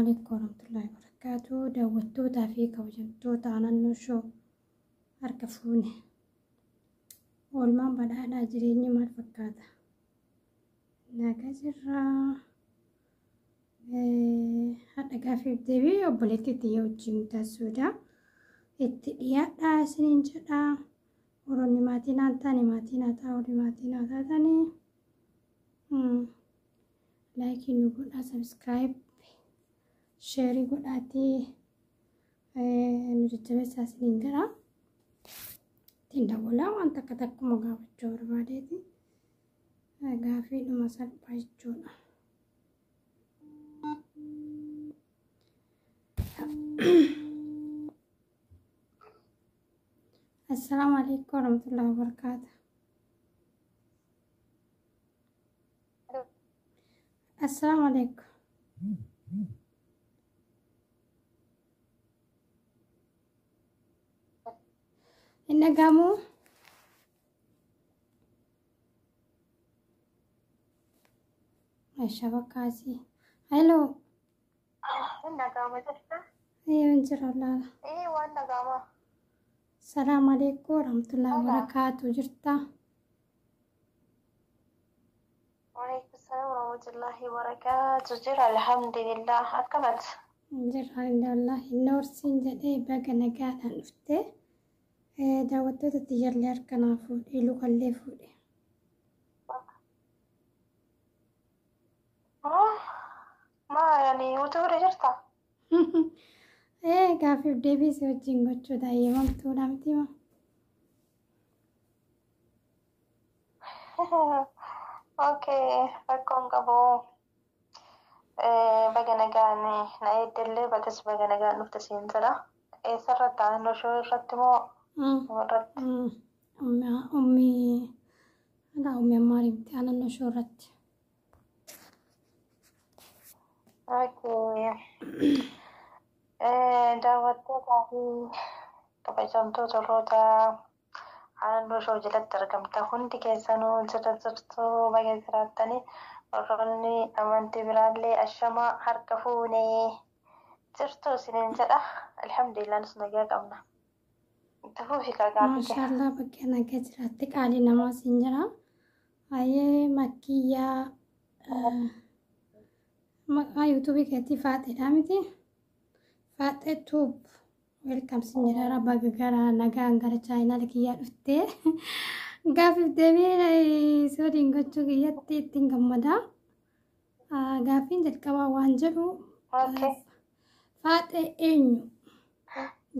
عليكم ورحمة الله وبركاته. دعوتوتا فيك وجمتوتا أنا النشو أركفوني والمان بدأنا جريني ما الفكادة ناكسر هذا كافي بدبي وبلتي تيو جمتا سودا اتيادا سنين جدا وروني ماتينا تاني لكن نقول سبسكرايب شيري قولاتي نرجع ساسين جرا تندولا وانت كتاكم مقاوة جور بعدين غافي لمسال بايجونا السلام عليكم ورحمة الله وبركاته. السلام عليكم. إنك قاموا الشبكة سي هلو إنك قاموا تفتح؟ ايوه انجر الله. إيوه إنك قاموا. السلام عليكم ورحمة الله وبركاته. جرتا وعليكم السلام ورحمة الله وبركاته. جرى الحمد لله أكملت. جر الحمد لله. النور سنجل بقى نقال نفته دعوتو تتجر لأركنا فود إلو خلي فود ما يعني وتوري جرتا. كافي بديبي سوچين gochuu daa'imamtuu namtima. أوكي أكون قبو بقى نقاني نعيد اللي بس بقى نقان نفتسين ترى سرت عنه شوي رتمو مرت أمي أنا مارمتي أنا نشورت. أوكي دعوتك في kabajamtuu tolootaa naannoo shoo jalatti argamta hundi keessanuu jirtuu baga jiraattanii warroonni amantii biraallee ashamaa harka fuunee jirtuu isiniin jedha. Alhamdulillah nus nagaa qabna. Tafuufi qaaqaafi maashaallah bakkee nagaa jiraatti qaalii namaa siin jira. Ayyee makkiyyaa maqaa yuutuubii keetti faaxeedha miti faaxee tuub welcome sinjira rabba gara nagaan gara chaayinaa kiyyaa dhuftee gaafiif deebii soodiin gochuu kiyyatti ittiin gammada. Gaafiin jalqabaa waan jedhu faaxee eenyu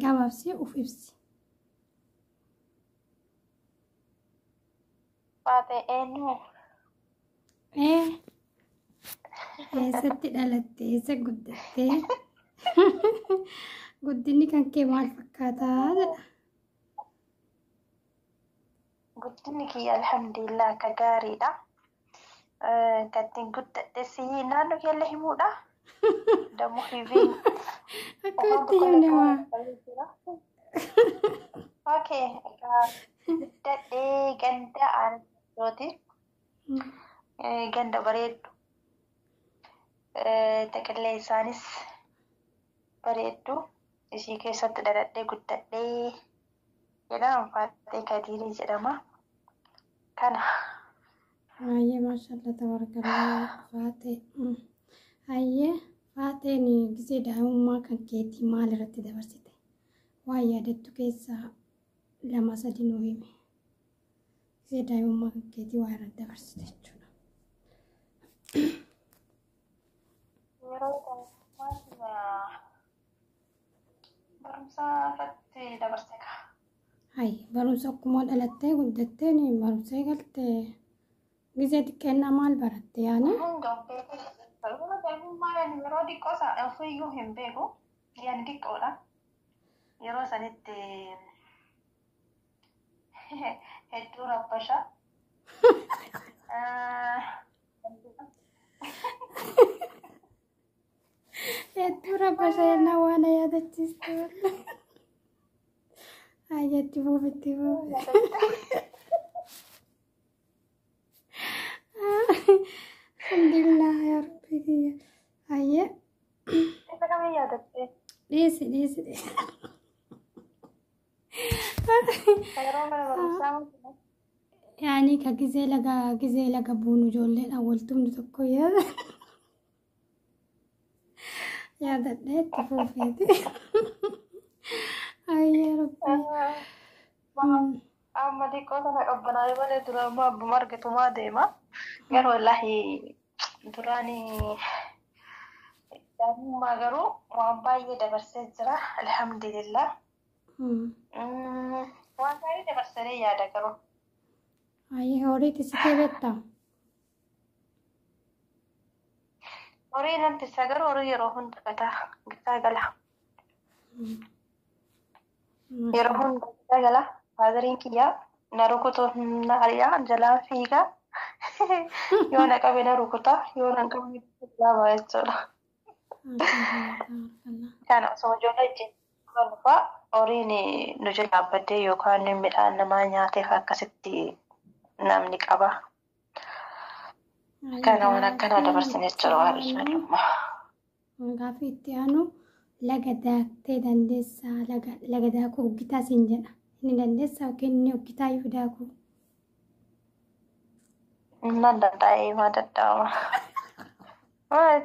gabaabsee uf ibsi. faaxee eenyu eessatti dhalatte eessa guddatte guddinni kan kee maal fakkaataa jedha. guddinni kiyya alhamdulillah akka gaariidha. Kattiin guddadhe si naannoo keella himuudha. Dammoo hibiin akkamitti himne waa okay guddadhee ganda aantooti ganda bareeddu taqillee isaanis bareeddu isii keessatti dhaladhee guddadhee jedhama. Faaxee Kadirii jedhama. Kana hayyee maashaallah tabarakallah faaxee hayyee faaxeen gisee daa'imummaa kan keetii maal irratti dabarsite waan yaadattu keessaa lama sadi nuu himi. Gisee daa'imummaa kan keetii waa irratti dabarsite jechuudha. yeroo barumsa irratti dabarse ka. Hayyee barumsa akkuma dhalattee guddattee ni barumsa eegaltee gisee xiqqeennaa maal baratte yaani? Yeroo xiqqoo sana ofiiyyuu hin beeku yaani xiqqoodha. Yeroo sanitti hedduu rabbasha. Hedduu rabbasha jennaan waan yaadachiiste hayyeetti buufitti buufi. Alhamdulillah ya rabbi kiyya. Hayyee kami yaadatte. Dhiisi. Yeroo mana barumsaa miti. Yani ka gizee laga buunu ijoolleedhaan waltumni tokko yaadadha itti fuufeeti. Ayyee rabbi. Amma xiqqoo kana qabbanaa'ee malee dura immoo abbuma argatumaa deema. Garuu wallaahi duraanii daa'imummaa garuu waan baay'ee dabarsee jira. Alhamdulillah. Waan baay'ee dabarsanii yaada garuu. Ayyee horii tisitee beektaa? Horii nan tisa garuu horii yeroo hunda gataa gala. Yeroo hunda gataa gala. Faadariin kiyyaa na rukutu na ari'aa jalaa fiigaa. Yoo na qabe na rukuta yoo na qabe na jechuudha. Kana osoo ijoollee wajjin dhufaa horiin nu jala dhaabbattee yookaan midhaan namaa nyaateef akkasitti namni qaba. Kana waan akkanaa dabarsan jechuudha waan ilmaalummaa. Gaafa itti aanu laga daaktee dandeessaa laga daakuu hoggitaa siin jedha. Inni dandeessaa yookiin inni hoggitaa yoo daakuu? Nan danda'ee maa dadhaama.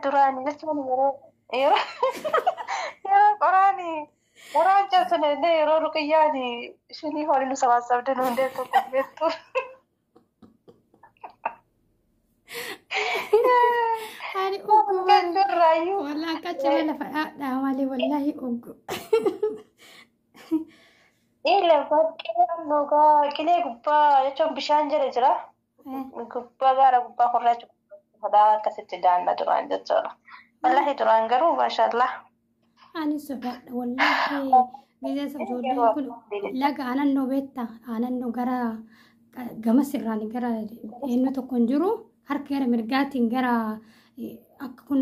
Duraanii jechuun yeroo qoraan cabsan illee yeroo ruqiyyaan ishinii horii nu sabaasabde nu hundee tokko beektu. Ani ugu wallah akka cima lafa dhaadhaa malee wallahi ugu. Qilee gubbaa jechuun bishaan jala jira. Gubbaa gaara gubbaa horraacha gubbaa akkasitti daandii duraan jechuudha. Wallahi duraan garuu maashaallah. Ani sodaadha wallahi gizee ijoolleen kun laga aanannoo beektaa aanannoo gara gamas irraan gara eenyu tokko hin jiru. Harka gara mirgaatiin gara akka kun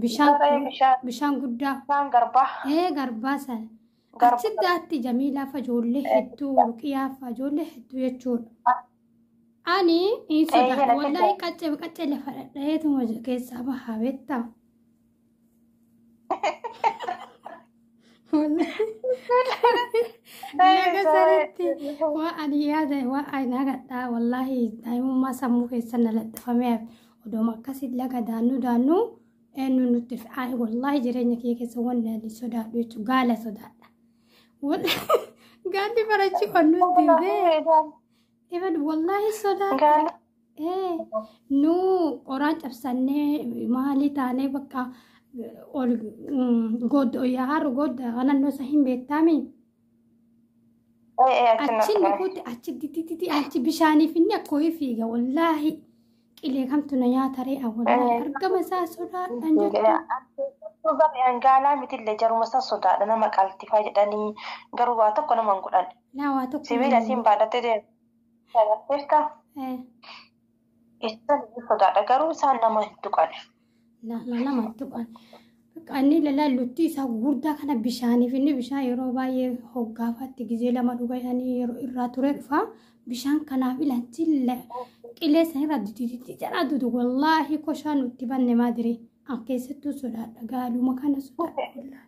bishaan guddaa. Bishaan garbaa. Garbaa sana. Achitti atti Jamiilaa fa ijoollee hedduu Ruqiyaa fa ijoollee hedduu jechuudha. Ani hin sodaadha wallahi qaccee lafa dhadhaa'eetuma keessaa bahaa beektaa. Laga sanitti waan ani yaada waan ani agadhaa wallahi daa'imummaa sammuu keessa na laxxafameef odooma akkasitti laga daannuu eenyu nutti wallahi jireenya kiyya keessa wanni ani sodaadhu jechuudha gaala sodaadha. Gaalli barachi onnu diibee even wallahi sodaadha. Nu qoraan cabsannee maalii taanee bakka ol goddo yaaru godda aanannoo isa hin beektaami. Achi nukuuti achi titi achi bishaaniif inni akkoo fiiga wallahi qilee kamtu na nyaatare wallahi argama isaa sodaadhaan jettu. Gaalaa mitillee jaruma isaa sodaadha nama qaltifaa jedhanii garuu waa tokko nama hin godhan. Waa tokko. Sibiila siin baadhattee deemteefta. Isaan sodaadha garuu isaan nama hin tuqan. Nama hin tuqan. Inni lalaallutti isaa gurguddaa kana bishaaniif inni bishaan yeroo baay'ee hoggaafatti gizee lama dhuganii yeroo irraa ture dhufa bishaan kanaaf ilaalchi qilee sanirra diddiitti jedhaa duudu wallaahi koshaa nutti banne maadire keessattuu sodaadha gaaluma kana sodaadha.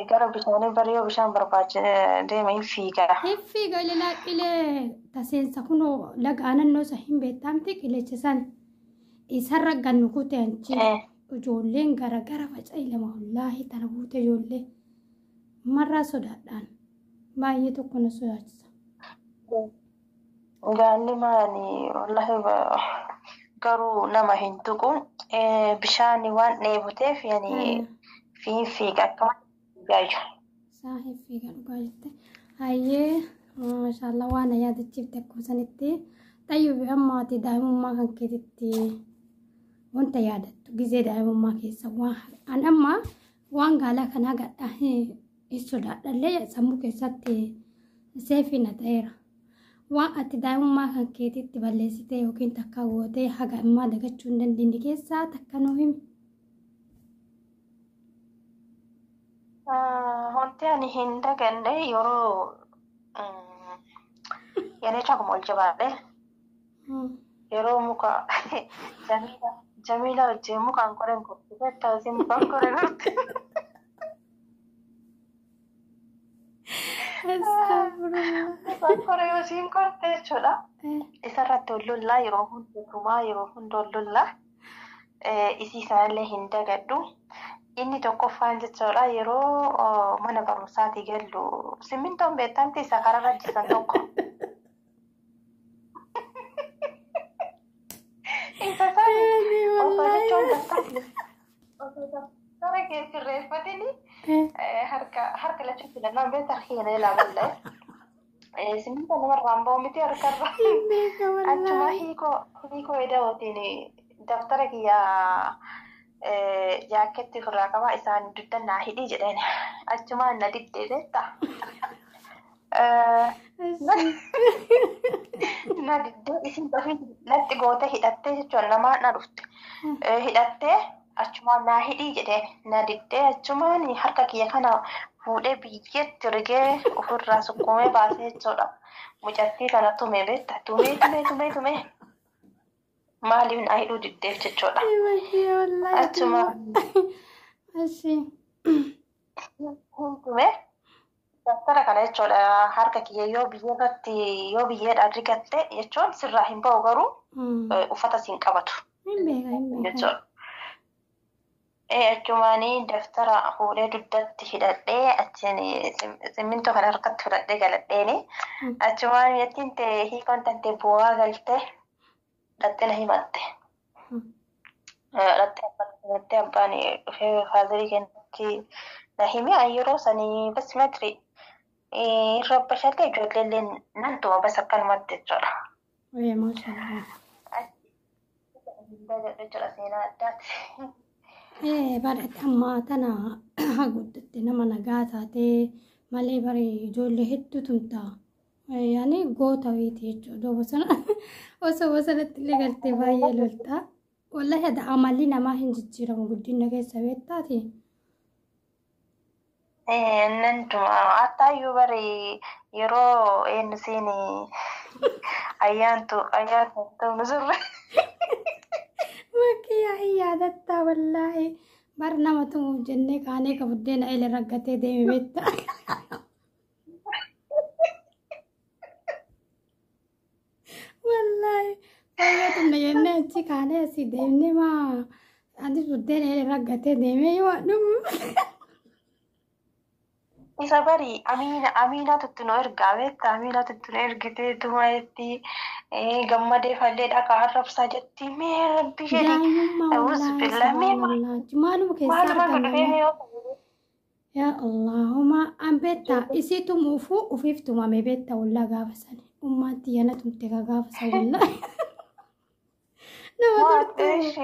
Gara bishaanii bariyoo bishaan barbaachise deema hin fiiga. Hin fiiga ilaalaa qilee taseensa kunoo laga aanannoo isa hin beektamte qileecha san isarra gannu kute anchi. Ijoolleen gara faca'e lama wallaahi tana buute ijoollee marraa sodaadhaan baay'ee tokko na sodaachisa. Gaalli maani wallaahi garuu nama hin tuqu bishaan waan dheeboteef fiiga akkama gaaju. Isaa hin fiiga dhugaa jette. Hayyee maashaallah waan yaadachiifte akkuma sanitti xayyuufi ammaati daa'imummaa kan keetitti wanta yaadattu gizee daa'imummaa keessa waan amma waan gaalaa kanaa gadhaa hin sodaadhallee sammuu keessatti seefii na ta'eera. Waan ati daa'imummaa kan keetitti balleessitee yookiin takka gootee haga ammaa dagachuu hin dandeenye keessaa takka nuu himi. Wanti ani hin daganne yeroo yeroo akkuma ol jabaadhe yeroo muka Jamiila wajjin mukaan koreen kurti. Beektaa isin mukaan koreen kurti. Astagfirullah. Mukaan koree wajjin korte jechuudha. Isarratti ol lollaa yeroo hundumaa yeroo hunda ol lollaa. Isii sanallee hin dagadhu. Inni tokkoffaan jechuudha yeroo mana barumsaatii gallu simmintoon beektamti isa kararra jiran tokko. Isa sani osoo jechuun daftara keessi reeffatini harka lachuu filannaan beektaa hiina ilaaballee. Simmintoon namarraan ba'u miti harkarra. Achuma hiikoo eda'ootiin daftara kiyyaa jaaketti ofirraa qabaa isaan duddan naa hidhii jedheen achumaan na didde beektaa. Na diddee isin ofii natti goote hidhattee jechuun namaa na dhufte. Hidhattee achumaan naa hidhii jedheen na diddee achumaan harka kiyya kana fuudhee biyyeetti rigee ofirraa sukkuumee baasee jechuudha. Mucattii kana tume beektaa tumee. Maaliif naa hidhuu diddeef jechuudha. Achuma hundume daftara kana jechuudha harka kiyya yoo biyyeedhaan rigatte jechuun sirraa hin ba'u garuu uffata siin qabatu jechuudha. Achumaanii daftara fuudhee duddatti hidhadhee achiin simmintoo kana harkatti fudhadhee galadheeni achumaan yettiin ta'e hiikoon tante bu'aa galtee. Dhattee na himatte. Dhattee abbaan dhufee faazarii kennatti na hime yeroo sanii bas matri irra bashallee ijoolleellee nan tuma bas akkanumatti jechuudha. Jechuudha seenaa addaati. Bareeda ammaa tana guddatte nama nagaa taatee malee bare ijoollee hedduu tumtaa. Yani goota wayiiti jechuudha. Osoo bosonatti illee galtee baay'ee loltaa. Wallahi ada amalli namaa hin jijjiiramu guddina keessa beektaati. Nan tuma attaayyuu bari yeroo eenyusiin ayyaantu nu surre. Bakki yaadatta wallahi bar nama tumuuf jennee kaanee ka buddeena ele raggatee deeme beektaa. Wallahi fayyadu na jennee achi kaanee asii deemnee maa ati buddeena ele raggatee deemee yoo dhumu. Isa bari Amiinaa tuttunoo ergaa beektaa Amiinaa tuttunoo ergitee tumayetti gammadee fallee dhagaa arrabsaa jetti mee rabbi jedhi. Maaluma keessaa argamee. Yaa Allahumma an beektaa isii tumuufu ufiif tumame beektaa wallaa gaafa sani. Ummaatti yana tumte ka gaafa san wallaa. Nama turte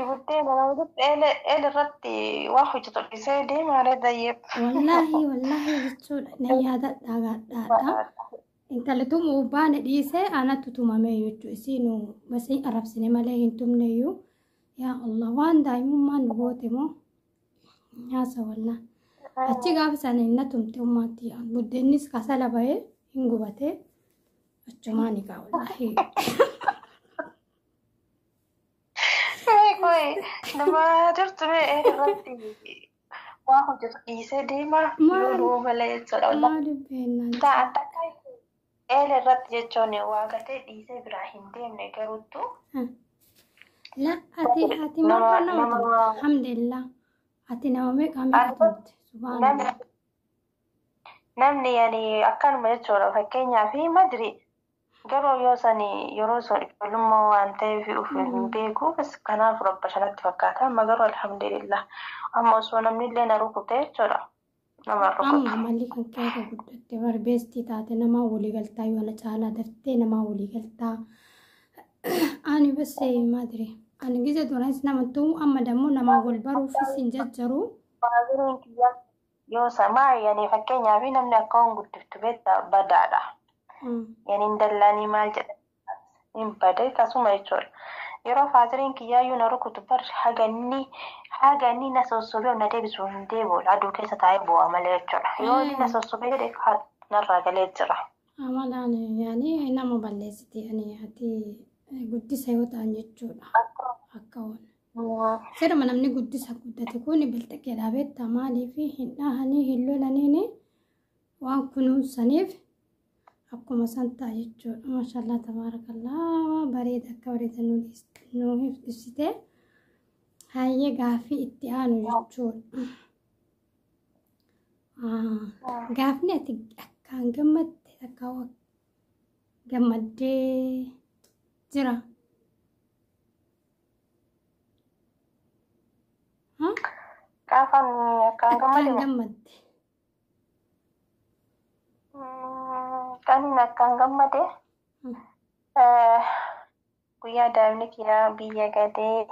buddeena eelirratti waa hojjetu dhisee deemaa reedayyee. Wallahi jechuudha na yaadadhaa gaadhaadha. Intala tumuuf baane dhiisee anatu tumame jechuudha isiinu basii arrabsine malee hin tumneyyuu. Yaa Allah waan daa'imummaan nu goote moo nyaasa wallaa. Achi gaafa sana hin na tumte ummaatti buddeennis kasala bahee hin gubatee achumaan egaa wallahi. Nama jirtu irratti waa hojjetu dhiisee deemaa yoo malee jechuudha. Eela irratti jechuun waa gatee dhiisee biraa hin deemne garuuttu. La ati marra nama tumte alhamdulillah ati nama meeqa tumte subhaanallah. Namni yaani akkanuma jechuudha fakkeenyaaf madri. Garuu yoo sanii yeroo sun ijoollummaa waan ta'eef hin beeku kanaaf rabba shanatti fakkaata amma garuu alhamdulillah amma osoo namni illee na rukute jechuudha nama rukutu. Amma amalli kan keessa guddatte barbeestii taate namaa walii galtaa yoo na caalaa daftee namaa walii galtaa ani bassee madire ani gize duranis nama tumu amma dammoo namaa wal baruufis hin jajjaru. Baaziriin kiyya yoo samaa yaani fakkeenyaaf namni akka waan guddiftu beektaa badaadha. Yani dallanii maal jedhan hin bade kasuma jechuudha. Yeroo faaziriin kiyyaayyuu na rukutu bar haganni na sossobee na deebisu hin deebi'u aduu keessa taa'ee bu'aa malee jechuudha. Yoo inni na sossobee jedhee narraa galee jira. Amalaan yaani nama balleessiti ani ati guddisa yoo ta'an jechuudha. Akka waan Sirma namni guddisa guddate kun biltaqee dhaabeetta maalii fi hin dhahanii hin lolaniini waan kunuunsaniif akkuma santaa jechuudha. Maashaallah tabaarakallaa bareeda akka bareeda nuuf ibsite. Hayyee gaaffii itti aanu jechuudha. Gaafni ati akkaan gammadde akkaan gammaddee jira. Gaafan akkaan gammadde. Kan akkaan gammade guyyaa daa'imni kiyyaa biyya gadee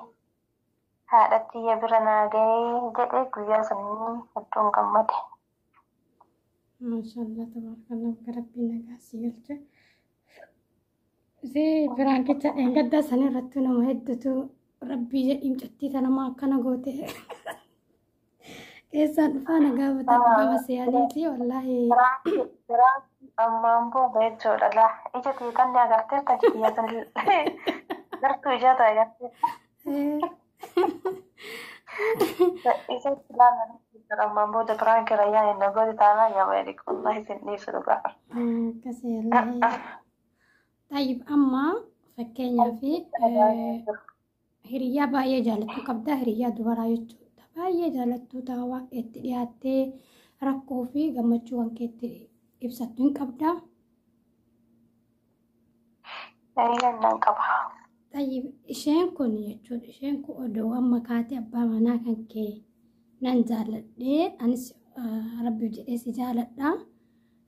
haadhatti bira naa gahee jedhee guyyaa sanii hedduun gammade. Maashaallah tabarakallah rabbiin nagaa si galche. Isee biraan kecha dheengaddaa sana irratti nama hedduutu rabbii jedhiin cittii tanama akkana goote keessaan dhufaa nagaa gama seeyaniiti wallaahi. Ammaan booda jechuudha laa ija xiiqanni agarteerta jibbiyaa sanillee gartuu ijaa ta'e agarteerta. Isa ilaalan ammaan booda biraan gara yaa'in nagooti taanaa yaa'u eedik wallahi isin dhiibsu dhugaa. Akkasii wallaahi. Tayyib amma fakkeenyaaf hiriyaa baay'ee jaalattu qabda hiriyaa dubaraa jechuudha. Baay'ee jaalattu ta'a waaqeetti dhiyaattee rakkoo fi gammachuu waan keetti ibsattu hin qabdaa? Nan qaba. Tayyib isheen kun jechuudha isheen kun odoo amma kaatee abbaa manaa kan kee nan jaaladhee anis rabbi jedhee si jaaladha.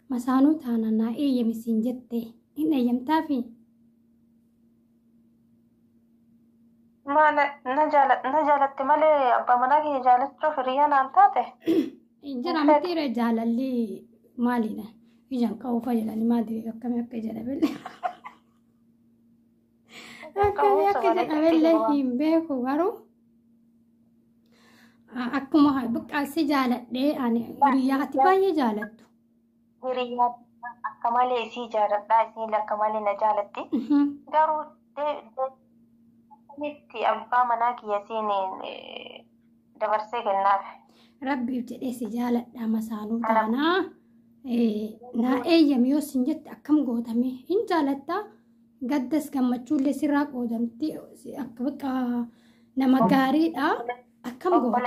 Masaanuu taana naa eeyyami siin jette hin eeyyamtaafi? Na jaalatti malee abbaa manaa kee jaalachuuf hiriyaa naan taate? Jira mitiire jaalalli maalidha? Ijaan ka'uufa jedhani maali akkamii akka jedhamelle? Akkamii akka jedhamelle hin beeku garuu akkuma buqqaasi jaaladhee ani hiriyaa ati baay'ee jaalattu. Hiriyaa akka malee isii jaaladhaa isiin akka malee na jaalatti. Garuu itti abbaa manaa kiyya siin dabarsee kennaaf. Rabbiif jedhee si jaaladha masaanuu taanaa. Naa eeyyami yoo sin jette akkam gootame hin jaalattaa gaddas gammachuullee sirraa qoodamti akka bakka nama gaariidha akkam goota.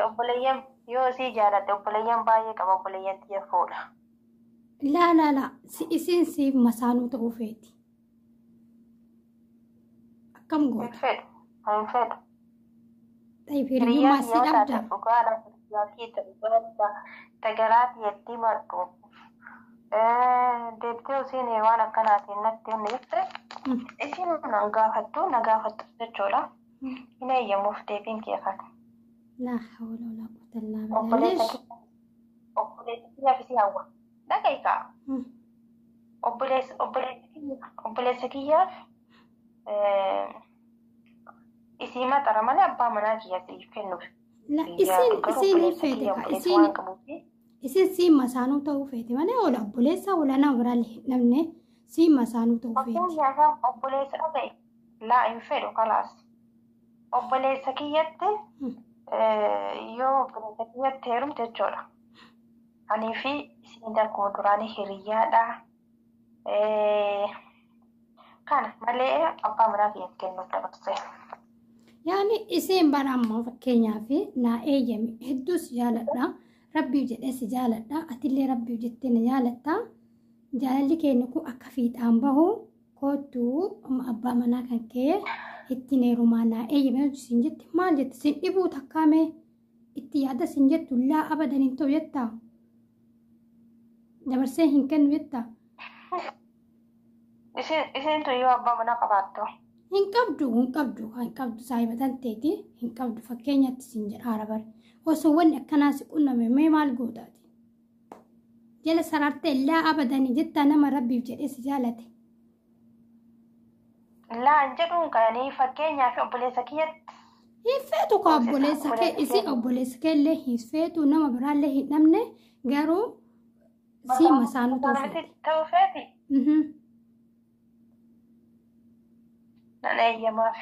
Obboleeyyan yoo sii jaaladhe obboleeyyan baay'ee qaba obboleeyyan xiyya fuudha. Laa isiin siif masaanuu ta'uu feeti. Akkam goota. Hin fedhu. Tayyib hiriyummaa si dhabda. Tagaraati yetti martu. Deebitee usiin waan akkanaatiin natti hunni jette. Isin na gaafattu jechuudha. Hin eeyyamuuf deebiin kee kana. Laa hawla walaa quwwata illaa billaah. Obboleessa kiyyaaf isii hawwa. Dhaga'iikaa. Obboleessa kiyyaaf isii maxara malee abbaa manaa kiyya siif kennuuf. Isin siin masaanuu ta'uu feeti malee ola obboleessa olanaa biraallee namne siin masaanuu ta'uu feeti. Fakkeenyaaf obboleessa dhaga'i laa hin fedhu kalaas. Obboleessa kiyyatti yoo obboleessa kiyyatti heerumte jechuudha. Anii fi isin akkuma duraanii hiriyyaadha. Kana malee abbaa manaa kiyyatti kennuuf dabarsee. Yaani isin bara ammoo fakkeenyaaf naa eeyyami hedduus jaaladha. Rabbiif jedhee si jaaladha. Atillee rabbiif jettee na jaalatta. Jaalalli keenya kun akka fiixaan bahu kootu abbaa manaa kan kee ittiin heerumaa naa eeyyame sin jette maal jette sin dhibuu takkaame itti yaada sin jettu laa abadan hin ta'u jettaa. Dabarsee hin kennu jettaa. Isintu yoo abbaa manaa qabaattu. Hin qabdu saayibatan teeti hin qabdu fakkeenyatti sin jedha arabar. Osoo wanni akkanaa si qunname mee maal gootaati? Jala sarartee laa abadanii jettaa nama rabbiif jedhee si jaalate. Laa hin jedhuun kaanii fakkeenyaaf obboleessa kiyyatti. Hin feetu ka obboleessa kee isin obboleessa kee illee hin feetu nama biraallee hin dhabne garuu si masaanuu ta'uu feeti. Nan eeyyamaaf.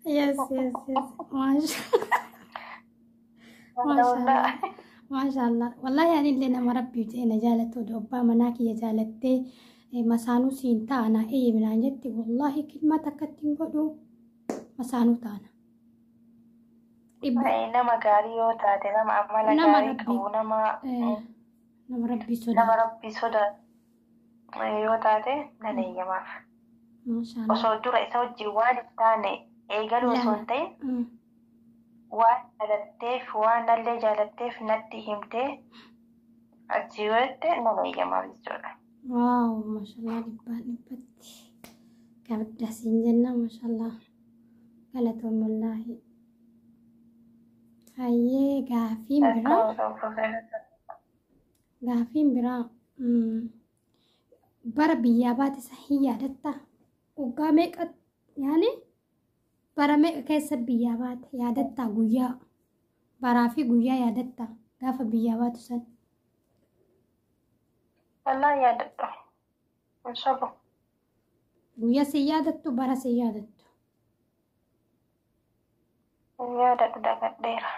Yes, yes, yes. ما شاء ما هذا شاء والله. الله ما شاء الله والله يعني اللي أنا مربي جينا جالت ودوبا مناكي يا جالتي مسانو سينتانا من عنجتي والله كلمة تكتين قدو مسانو تانا إبا nama gaarii yoo taate nama amala نما gaarii ربي qabu nama نما ربي nama صدات rabbii sodaatu yoo taate nan eeyyamaaf. ما شاء الله Osoo dura isa wajjin waan hin taane eegaluu لا osoo hin ta'in waan jaalatteef waan dhallee jaalatteef natti himtee achi yoo jette nan eeyyamaaf jechuudha. واو ما شاء الله نبتي كابدا سنجنا ما شاء الله قالتهم والله هاي قافين برا برا بيابات صحية دتا وقامك يعني برا ميك كيس بيابات يا دتا قويا برا في قويا يا دتا قاف بيابات سن Wallahi yaadadhu. Hin sobu. قويا سيادتو برا سيادتو Hin yaadadhu dagadheera.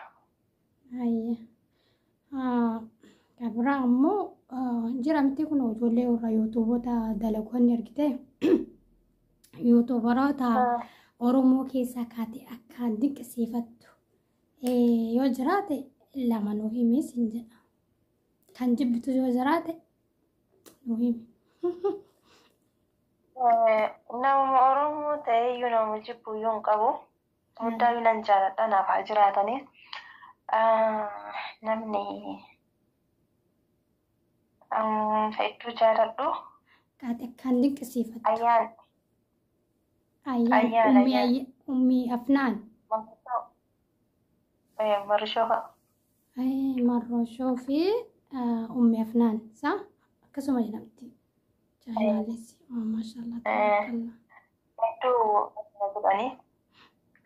هاي kabra ammoo jiramti kun ijoollee warra yuutuuboota dalagoonni argite yuutuubaroota oromoo keessaa kaate akka dinqisiifattu yoo jiraate lama nuu himi sin jedha kan jibbitu yoo jiraate nuu himi Nama Oromoo ta'ee iyyuu nama jibbu iyyuu hin qabu. Hundaayyuu nan jaaladha naaf haa jiraatanii. Namni hedduu jaaladhu. kaate akkaan dinqisiifattu Ayyaan. ayyaan ummii afnaan Marishoo fa'a. marroshoo fi ummii afnaan saa akkasuma jedhamti jaalaalessi maashaallah tabarakallah Hedduu godhanii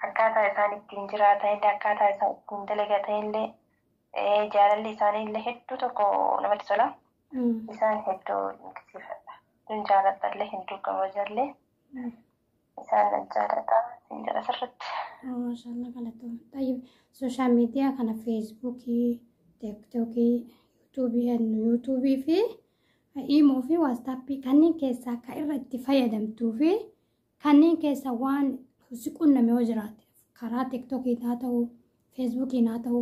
akkaataa isaan ittiin jiraatan akkaataa isaan ittiin dalagatan illee jaalalli isaanii illee hedduu tokko namatti tola. Isaan hedduu dinqisiifadha. Kun jaaladhallee hedduu kabajallee isaan nan jaaladha siin jedha sirriitti. maashaallah galatoom tayyib sooshaal miidiyaa kana feesbuukii tiiktookii yuutuubii fi iimoo fi waastaappii kanneen keessaa akka irra itti fayyadamtuu fi kanneen keessa waan si qunname yoo jiraate karaa tiiktookii haa ta'u feesbuukii haa ta'u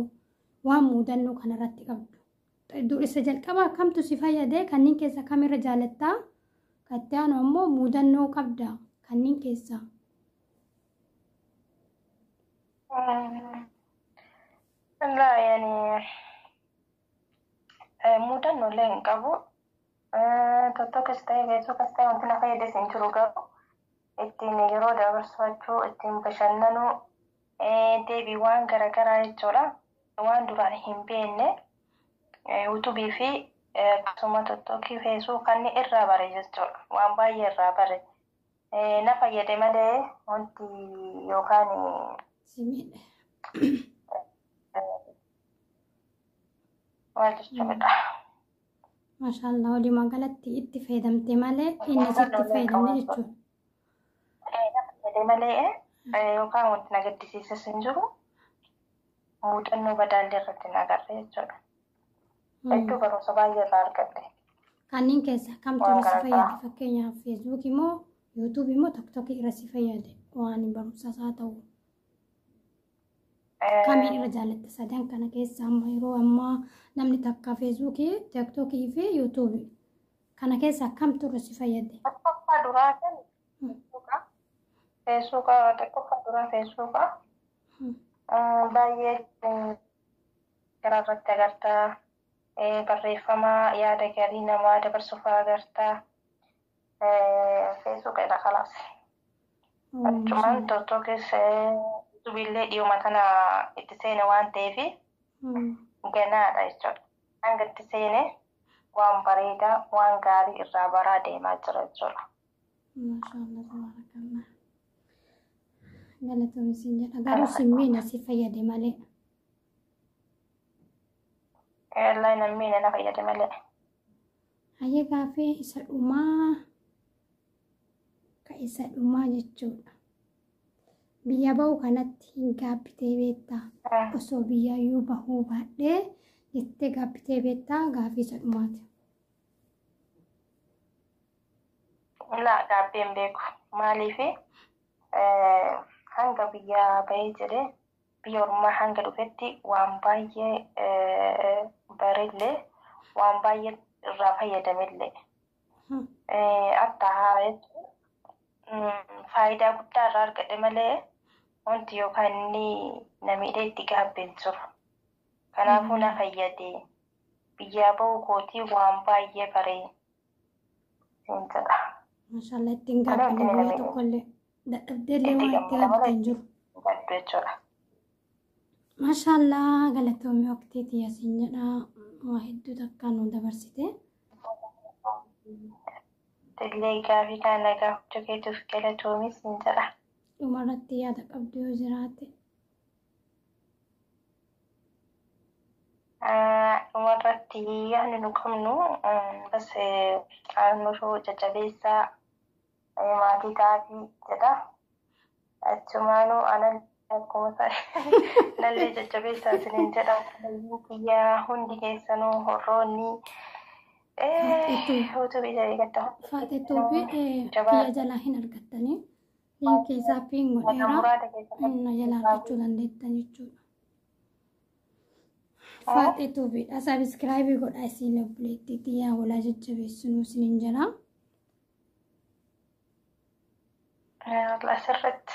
waan muudannoo kanarratti qabdu isa jalqabaa kamtu si fayyade kanneen keessa kamirra jaalattaa katti aanu ammoo muudannoo qabda kanneen keessaa Illaa yani muudannoo illee hin qabu. Tokkos ta'ee feesbuukas ta'e wanti na fayyades hin jiru garuu ittiin yeroo dabarsifachuu ittiin bashannanuu deebii waan garaagaraa jechuudha. Waan duraan hin beekne yuutuubii fi akkasuma tokkokkii feesbuuk kanneen irraa bare jechuudha. Waan baay'ee irraa bare. Na fayyade malee wanti yookaan simiidha maal jechuudha. maashaallah walumaa galatti itti fayyadamte malee inni sitti fayyadamne jechuudha. Na fayyade malee yookaan wanti na gaddisiises hin jiru. Muudannoo badaallee irratti na agarre jechuudha. Hedduu barumsa baay'ee irraa argadde. kanneen keessa kamtu irra si fayyade fakkeenyaaf feesbuukii moo yuutuubii moo tiiktookii irra si fayyade waan barumsaas haa ta'u kamiin irra jaalatte sadan kana keessa amma yeroo ammaa namni takka feesbuukii tiiktookii fi yuutuubii kana keessa kamtu irra si fayyade Tokkoffaa duraa kan feesbuuka tokkoffaa duraa feesbuuka baay'ee gara irratti agartaa barreeffama yaada gaarii namaa dabarsuuf agartaa feesbuuka irra kalaas. Achumaan tokkokkis yuutuubiillee dhiyooma kana itti seene waan ta'eef ganaadha jechuudha. Hanga itti seene waan bareedaa waan gaarii irraa baraa deemaa jira jechuudha. maashaallah tabarakallah galatoom isin jedha garuu simmiina si fayyade malee Wallahi namni na fayyade malee. hayyee gaafii isa dhumaa ka isa dhumaa jechuudha. Biyya bahu kanatti hin gaabbitee beektaa? Osoo biyyayyuu bahuu baadhee jettee gaabbitee beektaa? Gaaffii isa dhumaati. Laa gaabbeen beeku. Maaliif hanga biyya bahee jedhee biyya ormaa hanga dhufetti waan baay'ee bareellee waan baay'ee irraa fayyadamellee. Akka haareetti faayidaa guddaa irraa argadhe malee wanti yookaan inni namiidha itti gaabbeen jiru. Kanaafuu na fayyade biyya bahuu kootii waan baay'ee baree siin jedha. Maashaallah ittiin gaabbine biyya tokkollee dadhabdeellee waan itti gaabbiteen jiru. Jechuudha. Maashaallah galatoomii waqtiitii asiin jedha waa hedduu takkaan nu dabarsite. Illee gaafii kana gaafachuu keetiif galatoomis siin jedha. Dhumarratti yaada qabdu yoo jiraate. Dhumarratti yaadni nu qabnu bas nushoo jajjabeessaa maatii taa'atii jedha. Achumaanuu anan akkuma ta'e nallee jajjabeessaa isiniin jedha. Kiyyaa hundi keessanuu horroonni Hotu bisa dikata. Faate tuufi biyya jalaa hin argattanii linkii isaa fi hin godheera na jalaa argachuu dandeettan jechuudha. Faate tuufiidha. Sabiskiraayibii godhaa isiin obboleettii xiyyaa walaa jajjabeessinuu isiniin jala. Asirratti.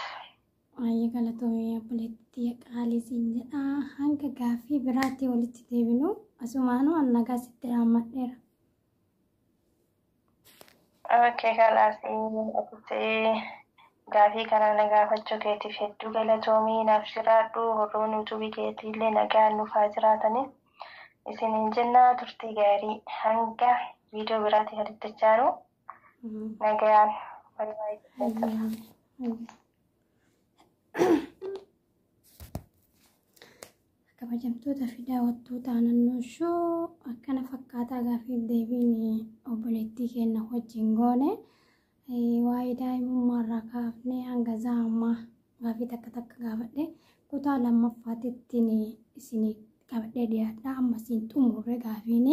Waayee galatoomii obboleettii xiyya qaalii isiin jedha. Hanga gaaffii biraatti walitti deebinu asumaanuu annagaa sitti raammadheera. Okay, kalaasii gaafii kana na gaafachuu keetiif hedduu galatoomii naaf jiraadhu. Horroon yuutuubii keetiillee nagaan nufaa jiraatanii isiniin jennaa turtii gaarii hanga viidiyoo biraatti gaditti jaanu nagaan kabajamtoota fi daawwattoota naannoo shoo akkana fakkaataa gaafiif deebiin obboleettii keenya wajjin goone waa'ee daa'imummaarraa kaafnee hanga zaammaa gaafii takka gaafadhe kutaa lammaffaatittiin isinii qabadhee dhiyaadha. Amma siin xumurre gaafiin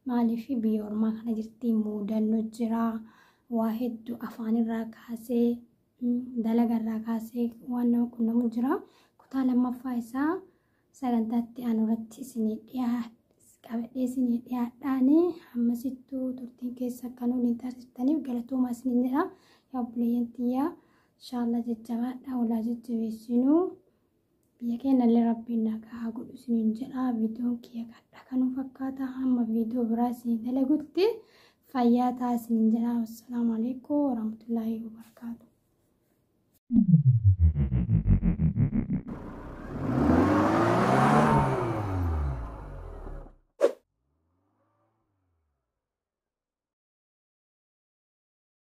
maaliif biyya ormaa kana jirti muudannoo jira waa hedduu afaanirraa kaasee dalagarraa kaasee waan nama qunnamu jira. Kutaa lammaffaa isaa sagantaatti aanuratti isinii qabadhee isinii dhiyaadhaanii ammasittuu turtiin keessa akkanuu ni taasistaniif galatoomaa isiniin jedha. Yaa obboleeyyan xiyyaa inshaallah jajjabaadhaa walaa jajjabeessinuu biyya keenyallee rabbiin nagaa haa godhu isiniin jedha. Viidiyoon kiyya kanuu fakkaata hamma viidiyoo biraa isinii dalagutti fayyaa ta'a isiniin jedha. Wassalaam.